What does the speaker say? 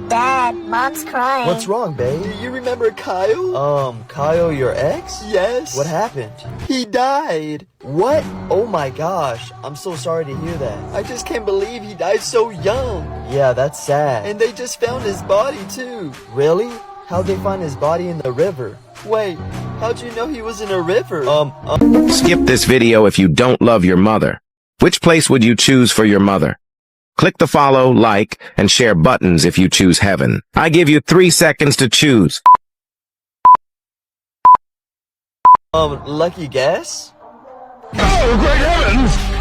Dad, Mom's crying. What's wrong, babe? Do you remember Kyle? Kyle, your ex? Yes. What happened? He died. What? Oh my gosh, I'm so sorry to hear that. I just can't believe he died so young. Yeah, that's sad. And they just found his body too. Really? How'd they find his body in the river? Wait, how'd you know he was in a river? Skip this video if you don't love your mother. Which place would you choose for your mother? Click the follow, like, and share buttons if you choose heaven. I give you 3 seconds to choose. Lucky guess? Oh, great heavens!